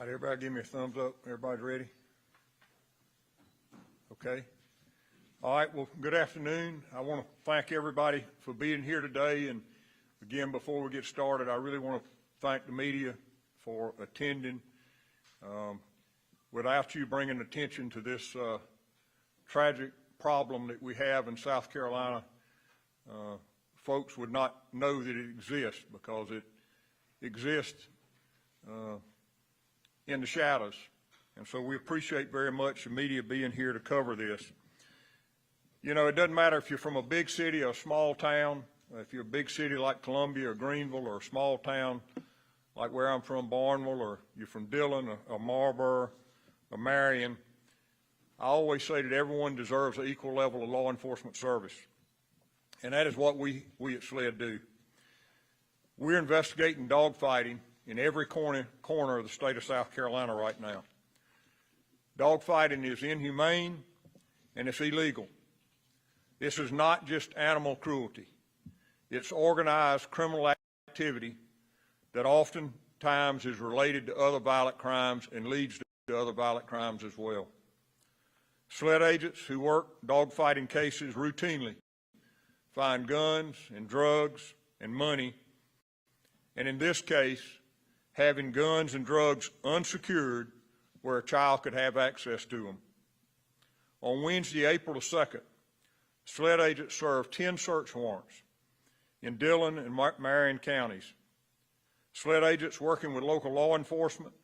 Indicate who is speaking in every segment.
Speaker 1: All right, everybody give me a thumbs up. Everybody's ready? Okay. All right, well, good afternoon. I want to thank everybody for being here today. And again, before we get started, I really want to thank the media for attending. Without you bringing attention to this tragic problem that we have in South Carolina, folks would not know that it exists, because it exists in the shadows. And so we appreciate very much the media being here to cover this. You know, it doesn't matter if you're from a big city or a small town. If you're a big city like Columbia or Greenville, or a small town like where I'm from, Barnwell, or you're from Dillon or Marlboro or Marion, I always say that everyone deserves an equal level of law enforcement service. And that is what we at SLED do. We're investigating dogfighting in every corner of the state of South Carolina right now. Dogfighting is inhumane and it's illegal. This is not just animal cruelty. It's organized criminal activity that oftentimes is related to other violent crimes and leads to other violent crimes as well. SLED agents who work dogfighting cases routinely find guns and drugs and money, and in this case, having guns and drugs unsecured where a child could have access to them. On Wednesday, April the 2nd, SLED agents served 10 search warrants in Dillon and Marion counties. SLED agents working with local law enforcement,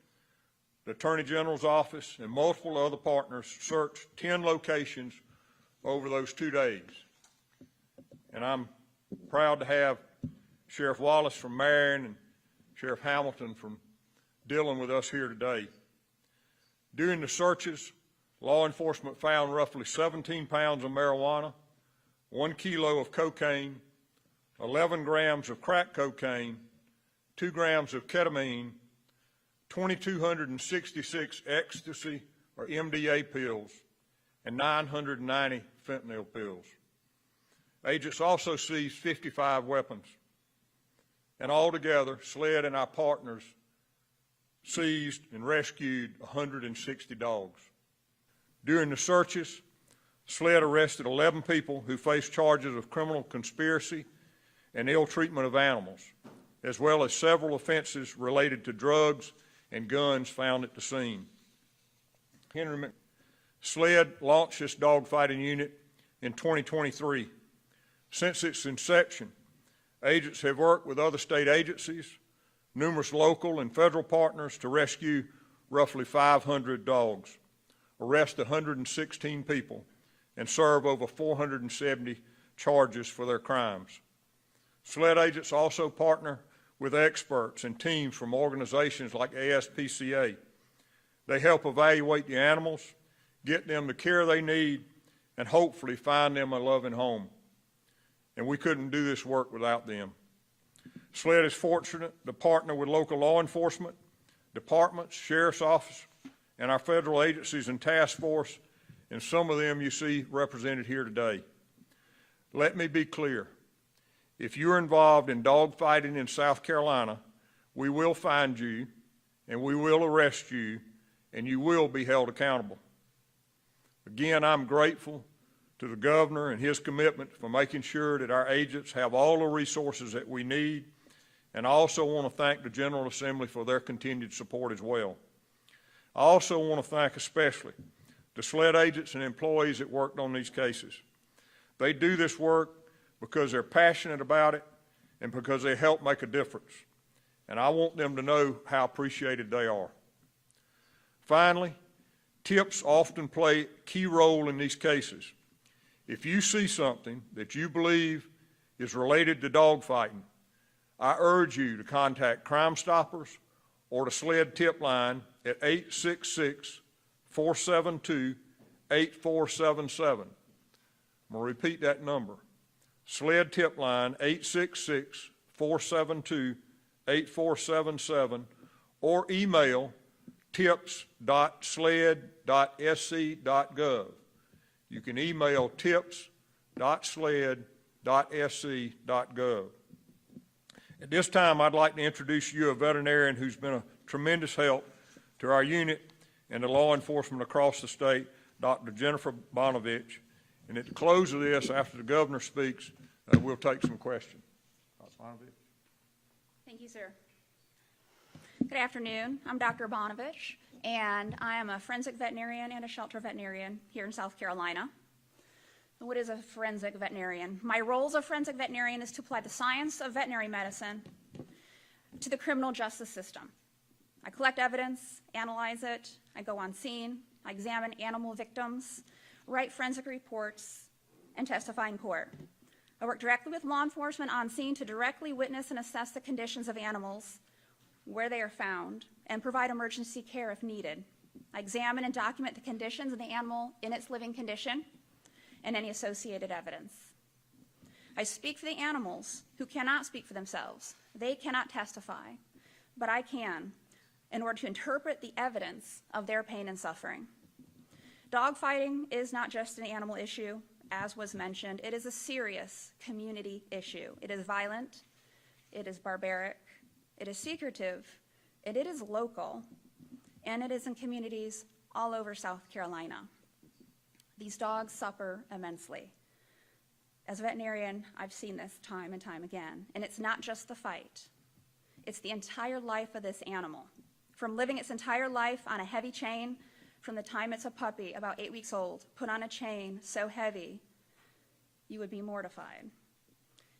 Speaker 1: the Attorney General's office, and multiple other partners searched 10 locations over those 2 days. And I'm proud to have Sheriff Wallace from Marion and Sheriff Hamilton from Dillon with us here today. During the searches, law enforcement found roughly 17 pounds of marijuana, 1 kilo of cocaine, 11 grams of crack cocaine, 2 grams of ketamine, 2,266 ecstasy or MDA pills, and 990 fentanyl pills. Agents also seized 55 weapons. And altogether, SLED and our partners seized and rescued 160 dogs. During the searches, SLED arrested 11 people who faced charges of criminal conspiracy and ill treatment of animals, as well as several offenses related to drugs and guns found at the scene. SLED launched this dogfighting unit in 2023. Since its inception, agents have worked with other state agencies, numerous local and federal partners to rescue roughly 500 dogs, arrest 116 people, and serve over 470 charges for their crimes. SLED agents also partner with experts and teams from organizations like ASPCA. They help evaluate the animals, get them the care they need, and hopefully find them a loving home. And we couldn't do this work without them. SLED is fortunate to partner with local law enforcement, departments, sheriff's office, and our federal agencies and task force, and some of them you see represented here today. Let me be clear. If you're involved in dogfighting in South Carolina, we will find you, and we will arrest you, and you will be held accountable. Again, I'm grateful to the governor and his commitment for making sure that our agents have all the resources that we need. And I also want to thank the General Assembly for their continued support as well. I also want to thank especially the SLED agents and employees that worked on these cases. They do this work because they're passionate about it and because they help make a difference. And I want them to know how appreciated they are. Finally, tips often play a key role in these cases. If you see something that you believe is related to dogfighting, I urge you to contact Crime Stoppers or the SLED tip line at 866-472-8477. I'm going to repeat that number. SLED tip line 866-472-8477, or email tips.sled.sc.gov. You can email tips.sled.sc.gov. At this time, I'd like to introduce you a veterinarian who's been a tremendous help to our unit and to law enforcement across the state, Dr. Jennifer Bonovich. And at the close of this, after the governor speaks, we'll take some questions. Dr. Bonovich.
Speaker 2: Thank you, sir. Good afternoon. I'm Dr. Bonovich, and I am a forensic veterinarian and a shelter veterinarian here in South Carolina. What is a forensic veterinarian? My role as a forensic veterinarian is to apply the science of veterinary medicine to the criminal justice system. I collect evidence, analyze it, I go on scene, I examine animal victims, write forensic reports, and testify in court. I work directly with law enforcement on scene to directly witness and assess the conditions of animals, where they are found, and provide emergency care if needed. I examine and document the conditions of the animal in its living condition and any associated evidence. I speak for the animals who cannot speak for themselves. They cannot testify, but I can, in order to interpret the evidence of their pain and suffering. Dogfighting is not just an animal issue, as was mentioned. It is a serious community issue. It is violent, it is barbaric, it is secretive, and it is local, and it is in communities all over South Carolina. These dogs suffer immensely. As a veterinarian, I've seen this time and time again, and it's not just the fight. It's the entire life of this animal. From living its entire life on a heavy chain, from the time it's a puppy, about 8 weeks old, put on a chain so heavy, you would be mortified.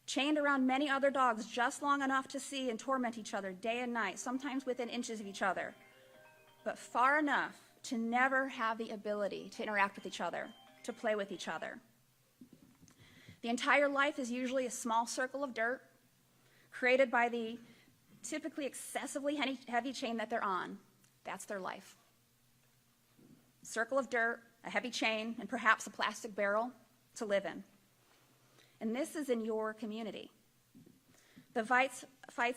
Speaker 2: Chained around many other dogs just long enough to see and torment each other day and night, sometimes within inches of each other, but far enough to never have the ability to interact with each other, to play with each other. The entire life is usually a small circle of dirt created by the typically excessively heavy chain that they're on. That's their life. Circle of dirt, a heavy chain, and perhaps a plastic barrel to live in. And this is in your community. The fights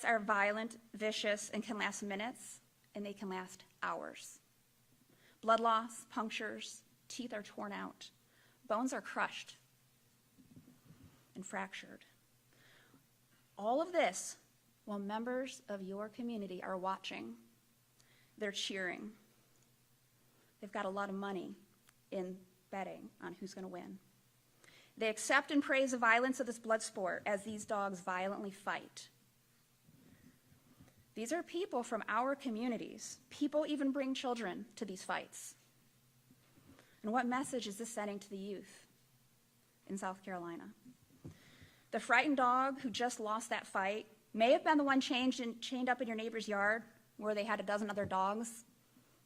Speaker 2: are violent, vicious, and can last minutes, and they can last hours. Blood loss, punctures, teeth are torn out, bones are crushed and fractured. All of this while members of your community are watching. They're cheering. They've got a lot of money in betting on who's going to win. They accept and praise the violence of this blood sport as these dogs violently fight. These are people from our communities. People even bring children to these fights. And what message is this sending to the youth in South Carolina? The frightened dog who just lost that fight may have been the one chained up in your neighbor's yard where they had a dozen other dogs,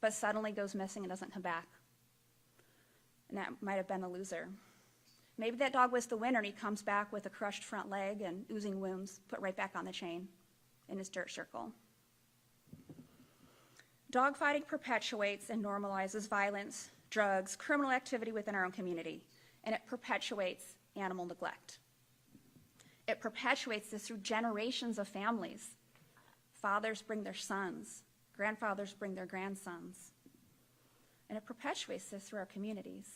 Speaker 2: but suddenly goes missing and doesn't come back. And that might have been the loser. Maybe that dog was the winner and he comes back with a crushed front leg and oozing wounds put right back on the chain in his dirt circle. Dogfighting perpetuates and normalizes violence, drugs, criminal activity within our own community, and it perpetuates animal neglect. It perpetuates this through generations of families. Fathers bring their sons, grandfathers bring their grandsons, and it perpetuates this through our communities.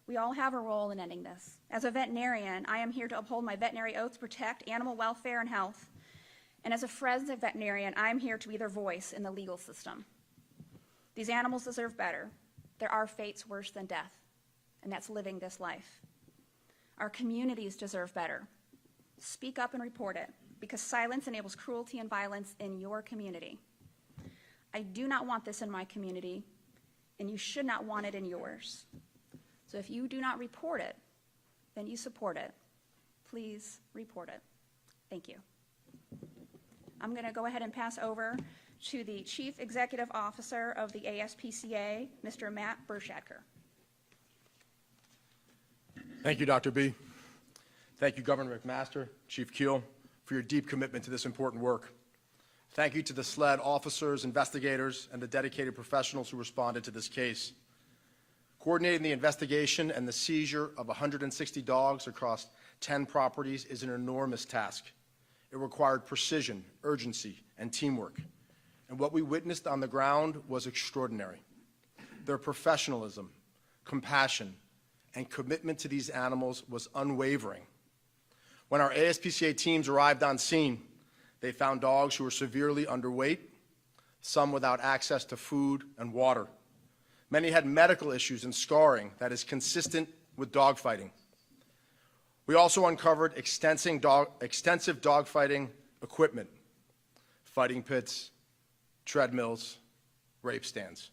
Speaker 2: We all have a role in ending this. As a veterinarian, I am here to uphold my veterinary oath to protect animal welfare and health. And as a forensic veterinarian, I am here to be their voice in the legal system. These animals deserve better. There are fates worse than death, and that's living this life. Our communities deserve better. Speak up and report it, because silence enables cruelty and violence in your community. I do not want this in my community, and you should not want it in yours. So if you do not report it, then you support it. Please report it. Thank you. I'm going to go ahead and pass over to the Chief Executive Officer of the ASPCA, Mr. Matt Burshadker.
Speaker 3: Thank you, Dr. B. Thank you, Governor McMaster, Chief Keel, for your deep commitment to this important work. Thank you to the SLED officers, investigators, and the dedicated professionals who responded to this case. Coordinating the investigation and the seizure of 160 dogs across 10 properties is an enormous task. It required precision, urgency, and teamwork. And what we witnessed on the ground was extraordinary. Their professionalism, compassion, and commitment to these animals was unwavering. When our ASPCA teams arrived on scene, they found dogs who were severely underweight, some without access to food and water. Many had medical issues and scarring that is consistent with dogfighting. We also uncovered extensive dogfighting equipment, fighting pits, treadmills, rape stands,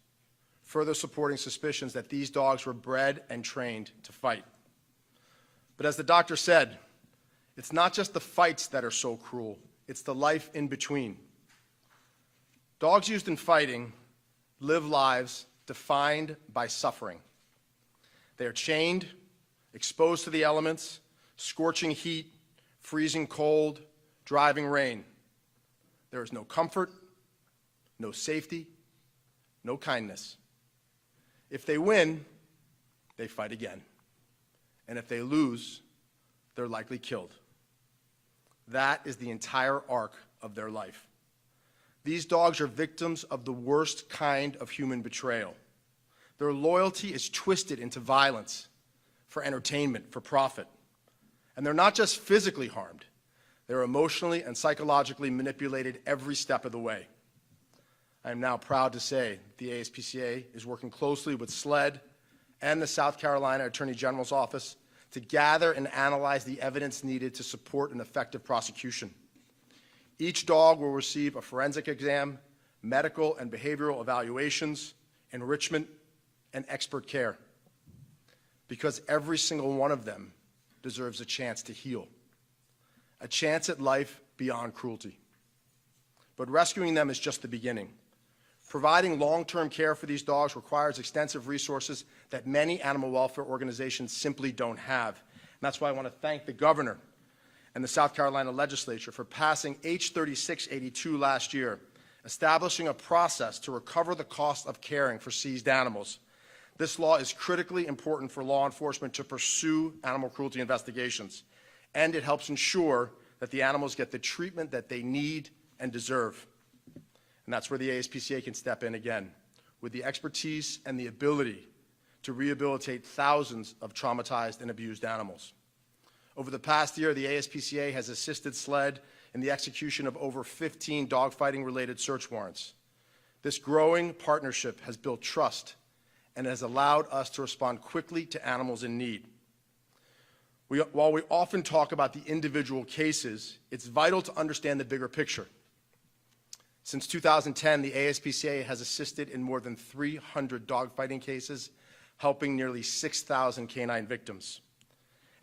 Speaker 3: further supporting suspicions that these dogs were bred and trained to fight. But as the doctor said, it's not just the fights that are so cruel, it's the life in between. Dogs used in fighting live lives defined by suffering. They are chained, exposed to the elements, scorching heat, freezing cold, driving rain. There is no comfort, no safety, no kindness. If they win, they fight again. And if they lose, they're likely killed. That is the entire arc of their life. These dogs are victims of the worst kind of human betrayal. Their loyalty is twisted into violence for entertainment, for profit. And they're not just physically harmed, they're emotionally and psychologically manipulated every step of the way. I am now proud to say the ASPCA is working closely with SLED and the South Carolina Attorney General's Office to gather and analyze the evidence needed to support an effective prosecution. Each dog will receive a forensic exam, medical and behavioral evaluations, enrichment, and expert care, because every single one of them deserves a chance to heal, a chance at life beyond cruelty. But rescuing them is just the beginning. Providing long-term care for these dogs requires extensive resources that many animal welfare organizations simply don't have. And that's why I want to thank the governor and the South Carolina legislature for passing H. 3682 last year, establishing a process to recover the cost of caring for seized animals. This law is critically important for law enforcement to pursue animal cruelty investigations, and it helps ensure that the animals get the treatment that they need and deserve. And that's where the ASPCA can step in again, with the expertise and the ability to rehabilitate thousands of traumatized and abused animals. Over the past year, the ASPCA has assisted SLED in the execution of over 15 dogfighting-related search warrants. This growing partnership has built trust and has allowed us to respond quickly to animals in need. While we often talk about the individual cases, it's vital to understand the bigger picture. Since 2010, the ASPCA has assisted in more than 300 dogfighting cases, helping nearly 6,000 canine victims.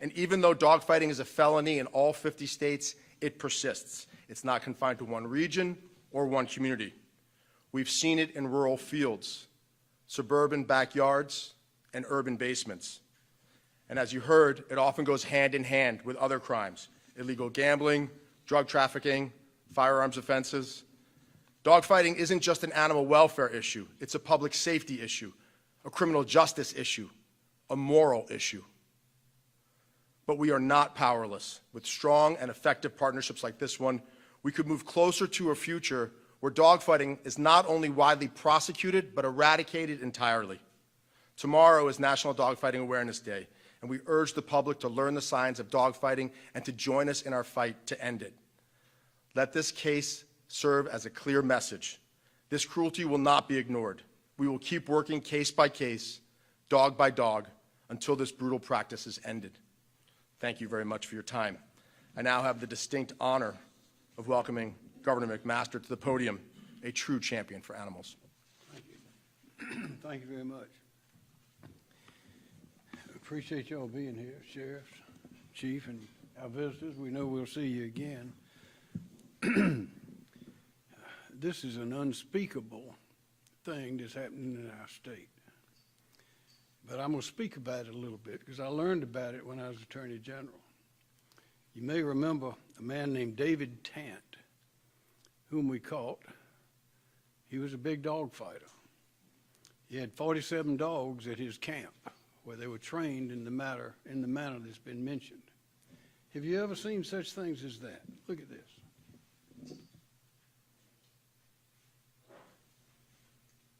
Speaker 3: And even though dogfighting is a felony in all 50 states, it persists. It's not confined to one region or one community. We've seen it in rural fields, suburban backyards, and urban basements. And as you heard, it often goes hand in hand with other crimes: illegal gambling, drug trafficking, firearms offenses. Dogfighting isn't just an animal welfare issue. It's a public safety issue, a criminal justice issue, a moral issue. But we are not powerless. With strong and effective partnerships like this one, we could move closer to a future where dogfighting is not only widely prosecuted, but eradicated entirely. Tomorrow is National Dogfighting Awareness Day, and we urge the public to learn the signs of dogfighting and to join us in our fight to end it. Let this case serve as a clear message. This cruelty will not be ignored. We will keep working case by case, dog by dog, until this brutal practice is ended. Thank you very much for your time. I now have the distinct honor of welcoming Governor McMaster to the podium, a true champion for animals.
Speaker 4: Thank you. Thank you very much. Appreciate y'all being here, sheriffs, chief, and our visitors. We know we'll see you again. This is an unspeakable thing that's happening in our state. But I'm going to speak about it a little bit because I learned about it when I was Attorney General. You may remember a man named David Tant, whom we caught. He was a big dog fighter. He had 47 dogs at his camp where they were trained in the manner that's been mentioned. Have you ever seen such things as that? Look at this.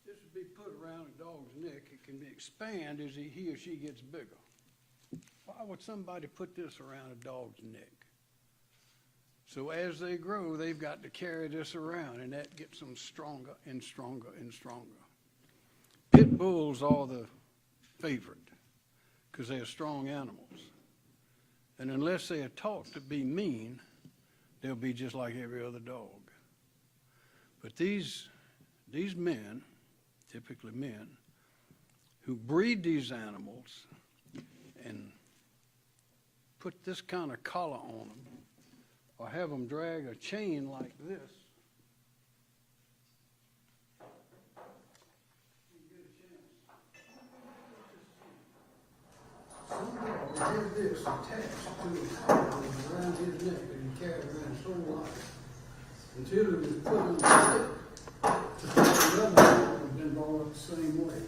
Speaker 4: This would be put around a dog's neck. It can expand as he or she gets bigger. Why would somebody put this around a dog's neck? So as they grow, they've got to carry this around, and that gets them stronger and stronger and stronger. Pit bulls are the favorite because they're strong animals. And unless they are taught to be mean, they'll be just like every other dog. But these men, typically men, who breed these animals and put this kind of collar on them, or have them drag a chain like this. Some dog have this attached to his collar around his neck and he carries around his whole life until it was put on the tip. Another dog has been brought up the same way.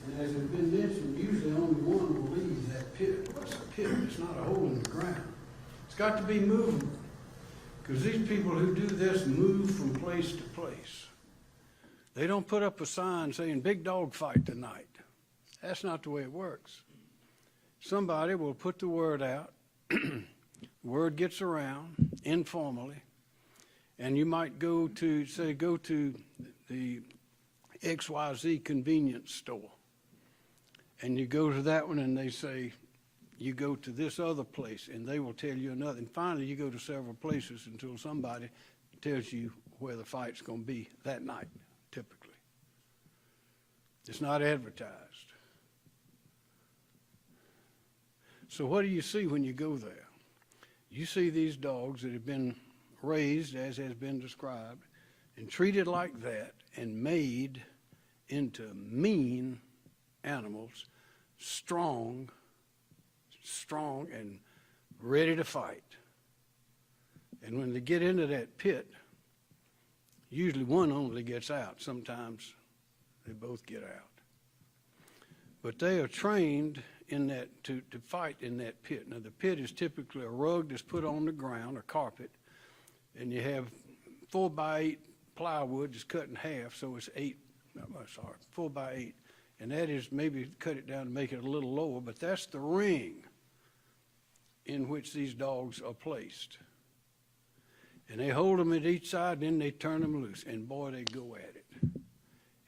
Speaker 4: And as has been mentioned, usually only one will leave that pit. What's a pit? It's not a hole in the ground. It's got to be movable. Because these people who do this move from place to place. They don't put up a sign saying, big dog fight tonight. That's not the way it works. Somebody will put the word out. Word gets around informally. And you might go to the XYZ convenience store. And you go to that one and they say, you go to this other place, and they will tell you another. And finally, you go to several places until somebody tells you where the fight's going to be that night, typically. It's not advertised. So what do you see when you go there? You see these dogs that have been raised, as has been described, and treated like that, and made into mean animals, strong and ready to fight. And when they get into that pit, usually one only gets out. Sometimes they both get out. But they are trained in that to fight in that pit. Now the pit is typically a rug that's put on the ground, a carpet, and you have 4x8 plywood that's cut in half, so it's 4x8. And that is, maybe cut it down to make it a little lower, but that's the ring in which these dogs are placed. And they hold them at each side, then they turn them loose, and boy, they go at it.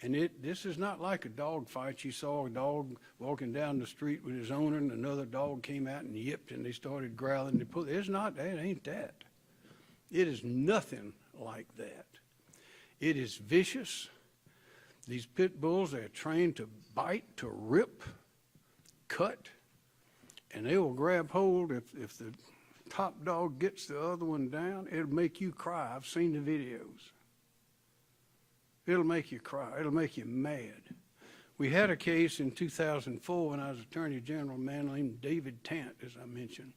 Speaker 4: And this is not like a dog fight. You saw a dog walking down the street with his owner, and another dog came out and yipped, and they started growling. It's not that, it ain't that. It is nothing like that. It is vicious. These pit bulls, they're trained to bite, to rip, cut, and they will grab hold. If the top dog gets the other one down, it'll make you cry. I've seen the videos. It'll make you cry. It'll make you mad. We had a case in 2004 when I was Attorney General, a man named David Tant, as I mentioned.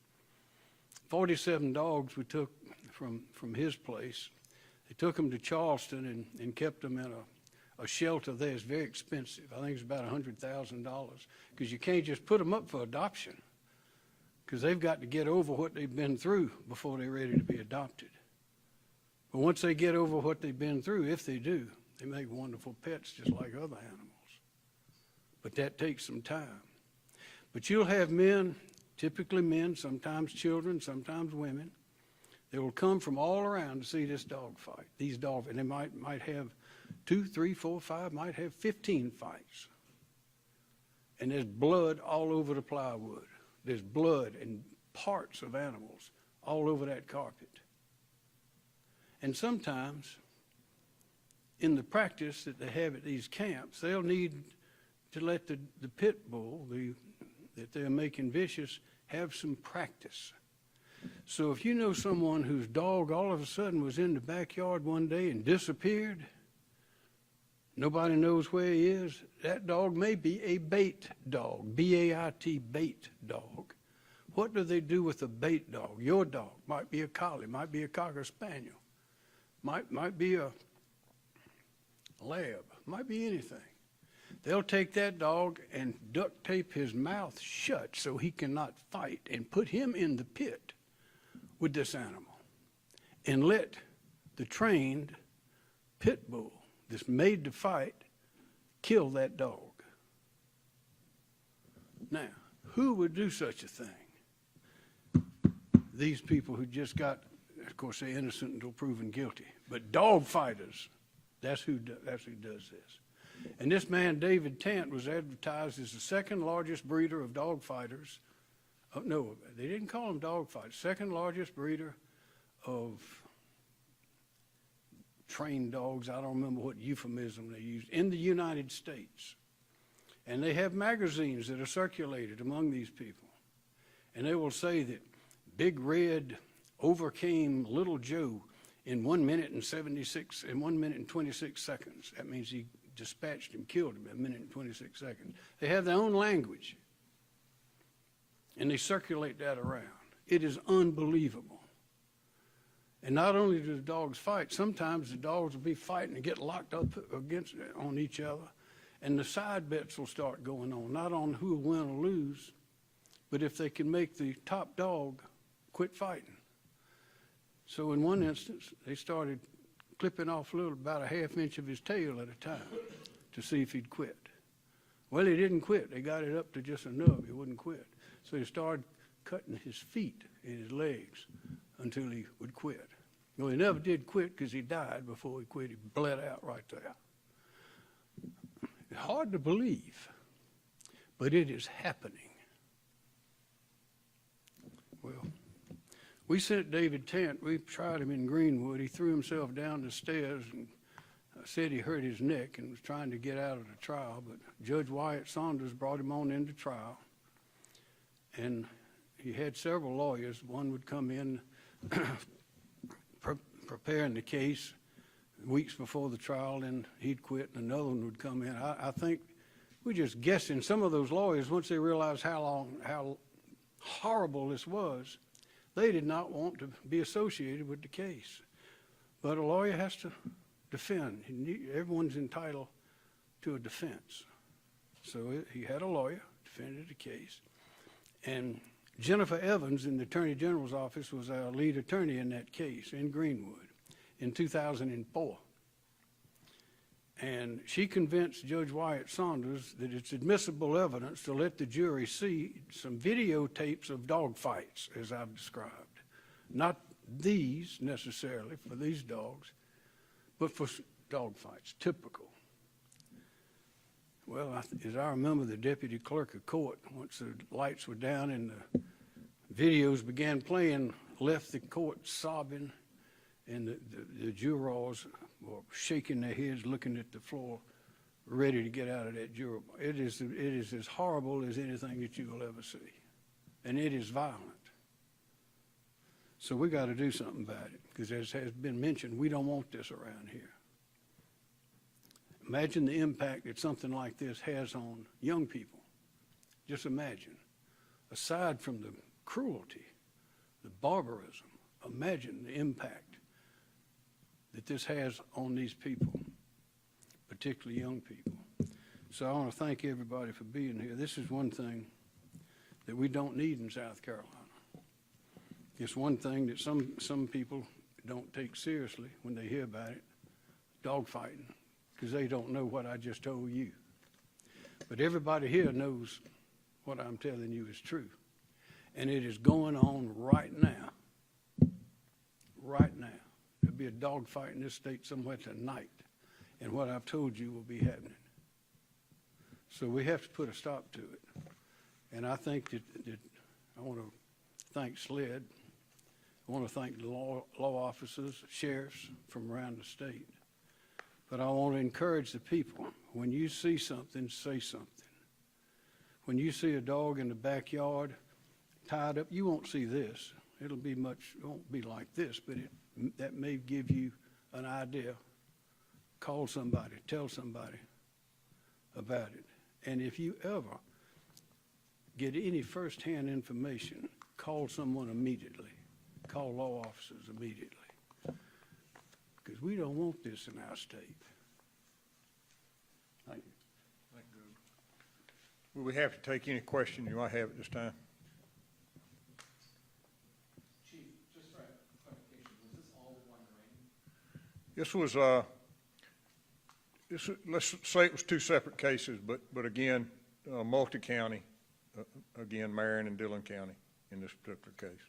Speaker 4: 47 dogs we took from his place. They took them to Charleston and kept them in a shelter there. It's very expensive. I think it's about $100,000 because you can't just put them up for adoption because they've got to get over what they've been through before they're ready to be adopted. But once they get over what they've been through, if they do, they make wonderful pets just like other animals. But that takes some time. But you'll have men, typically men, sometimes children, sometimes women. They will come from all around to see this dog fight. These dogs, and they might have 2, 3, 4, 5, might have 15 fights. And there's blood all over the plywood. There's blood and parts of animals all over that carpet. And sometimes, in the practice that they have at these camps, they'll need to let the pit bull that they're making vicious have some practice. So if you know someone whose dog all of a sudden was in the backyard one day and disappeared, nobody knows where he is, that dog may be a bait dog, B-A-I-T, bait dog. What do they do with a bait dog? Your dog might be a collie, might be a cocker spaniel, might be a lab, might be anything. They'll take that dog and duct tape his mouth shut so he cannot fight and put him in the pit with this animal and let the trained pit bull that's made to fight kill that dog. Now, who would do such a thing? these people who just got, of course, they're innocent until proven guilty. But dog fighters, that's who does this. And this man, David Tant, was advertised as the second largest breeder of dog fighters. Oh, no, they didn't call him dog fighters. Second largest breeder of trained dogs. I don't remember what euphemism they used in the United States. And they have magazines that are circulated among these people. And they will say that Big Red overcame Little Joe in 1 minute and 26 seconds. That means he dispatched him, killed him in 1 minute and 26 seconds. They have their own language, and they circulate that around. It is unbelievable. And not only do the dogs fight, sometimes the dogs will be fighting and get locked up on each other, and the side bets will start going on, not on who will win or lose, but if they can make the top dog quit fighting. So in one instance, they started clipping off about a ½ inch of his tail at a time to see if he'd quit. Well, he didn't quit. They got it up to just a nub. He wouldn't quit. So they started cutting his feet and his legs until he would quit. Well, he never did quit because he died before he quit. He bled out right there. It's hard to believe, but it is happening. Well, we sent David Tant. We tried him in Greenwood. He threw himself down the stairs and said he hurt his neck and was trying to get out of the trial. But Judge Wyatt Saunders brought him on into trial. And he had several lawyers. One would come in preparing the case weeks before the trial, and he'd quit, and another one would come in. I think we're just guessing. Some of those lawyers, once they realized how horrible this was, they did not want to be associated with the case. But a lawyer has to defend. Everyone's entitled to a defense. So he had a lawyer, defended the case. And Jennifer Evans in the Attorney General's office was our lead attorney in that case in Greenwood in 2004. And she convinced Judge Wyatt Saunders that it's admissible evidence to let the jury see some videotapes of dog fights, as I've described. Not these necessarily for these dogs, but for dog fights, typical. Well, as I remember, the deputy clerk of court, once the lights were down and the videos began playing, left the court sobbing, and the jurors were shaking their heads, looking at the floor, ready to get out of that juror. It is as horrible as anything that you will ever see, and it is violent. So we got to do something about it, because as has been mentioned, we don't want this around here. Imagine the impact that something like this has on young people. Just imagine. Aside from the cruelty, the barbarism, imagine the impact that this has on these people, particularly young people. So I want to thank everybody for being here. This is one thing that we don't need in South Carolina. It's one thing that some people don't take seriously when they hear about it, dogfighting, because they don't know what I just told you. But everybody here knows what I'm telling you is true. And it is going on right now. Right now. There'll be a dogfight in this state somewhere tonight. And what I've told you will be happening. So we have to put a stop to it. And I think that I want to thank SLED. I want to thank the law officers, sheriffs from around the state. But I want to encourage the people, when you see something, say something. When you see a dog in the backyard tied up, you won't see this. It won't be like this, but that may give you an idea. Call somebody, tell somebody about it. And if you ever get any firsthand information, call someone immediately. Call law officers immediately. Because we don't want this in our state. Thank you.
Speaker 1: Thank you. Will we have to take any questions you might have at this time?
Speaker 5: Chief, just for clarification, was this all one ring?
Speaker 1: This was, let's say it was two separate cases, but again, multi-county, again, Marion and Dillon County in this particular case.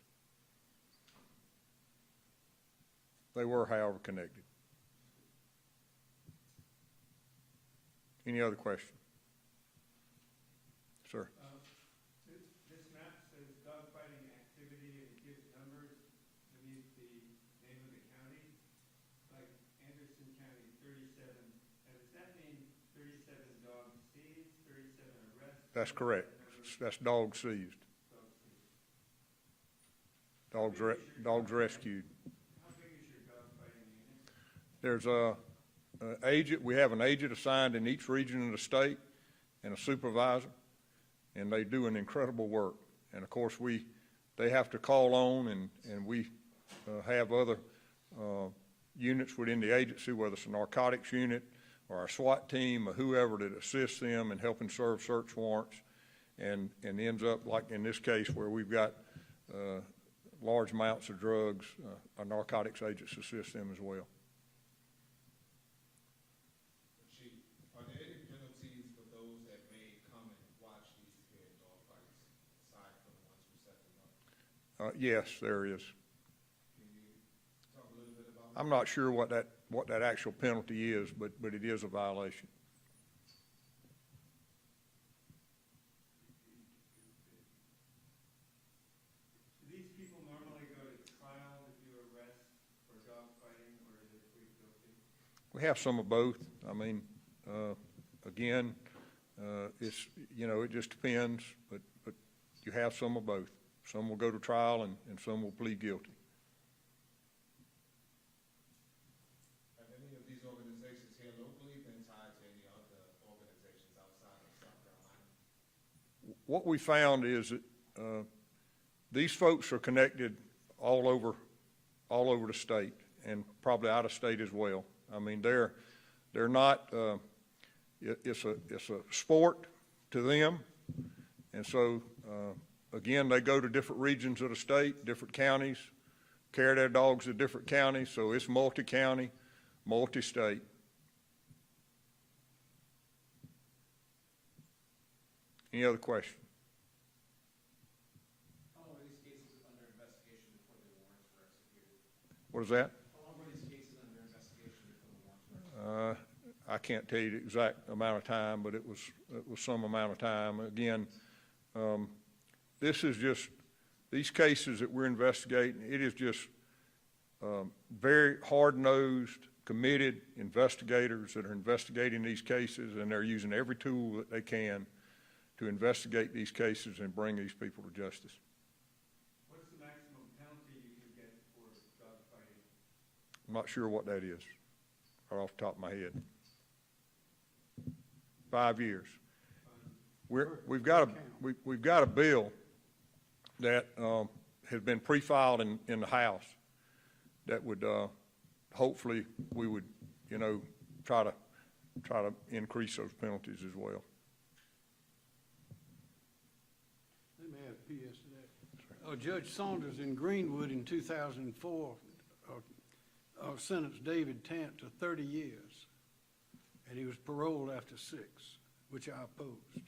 Speaker 1: They were, however, connected. Any other question? Sir?
Speaker 6: This map says dogfighting activity and it gives numbers beneath the name of the county, like Anderson County, 37. Now, does that mean 37 dogs seized, 37 arrests?
Speaker 1: That's correct. That's dogs seized. Dogs rescued.
Speaker 6: How big is your dogfighting unit?
Speaker 1: There's a agent, we have an agent assigned in each region of the state and a supervisor, and they do an incredible work. And of course, they have to call on, and we have other units within the agency, whether it's a narcotics unit or our SWAT team or whoever, that assists them in helping serve search warrants, and ends up, like in this case where we've got large amounts of drugs, our narcotics agents assist them as well.
Speaker 5: Chief, are there any penalties for those that may come and watch these scared dog fights, aside from the ones who set them up?
Speaker 1: Yes, there is.
Speaker 5: Can you talk a little bit about
Speaker 1: I'm not sure what that actual penalty is, but it is a violation.
Speaker 6: Do these people normally go to trial if you arrest for dogfighting, or is it plead guilty?
Speaker 1: We have some of both. I mean, again, it's, it just depends, but you have some of both. Some will go to trial and some will plead guilty.
Speaker 5: Have any of these organizations here locally been tied to any other organizations outside of South Carolina?
Speaker 1: What we found is that these folks are connected all over the state, and probably out of state as well. I mean, they're not. It's a sport to them, and so again, they go to different regions of the state, different counties, carry their dogs to different counties. So it's multi-county, multi-state. Any other question?
Speaker 5: How long were these cases under investigation before the warrants were executed?
Speaker 1: What is that?
Speaker 5: How long were these cases under investigation before the warrants were executed?
Speaker 1: I can't tell you the exact amount of time, but it was some amount of time. Again, this is just, these cases that we're investigating, it is just very hard-nosed, committed investigators that are investigating these cases, and they're using every tool that they can to investigate these cases and bring these people to justice.
Speaker 6: What's the maximum penalty you can get for dogfighting?
Speaker 1: I'm not sure what that is, right off the top of my head. 5 years. We've got a bill that has been pre-filed in the House that would hopefully we would try to increase those penalties as well.
Speaker 4: Let me add a PS to that. Judge Saunders in Greenwood in 2004 sentenced David Tant to 30 years, and he was paroled after 6, which I opposed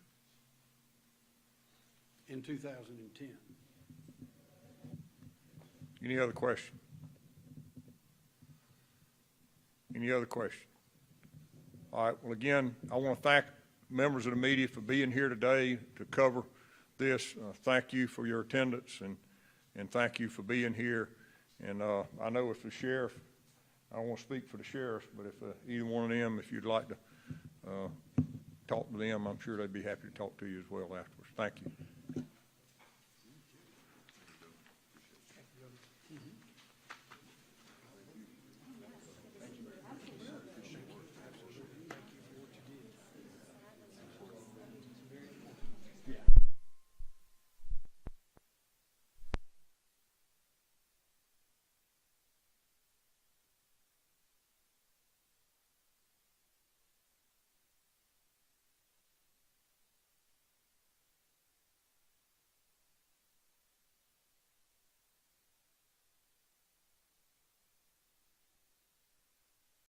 Speaker 4: in 2010.
Speaker 1: Any other question? Any other question? All right, well, again, I want to thank members of the media for being here today to cover this. Thank you for your attendance, and thank you for being here. And I know if the sheriff, I don't want to speak for the sheriff, but if either one of them, if you'd like to talk to them, I'm sure they'd be happy to talk to you as well afterwards. Thank you.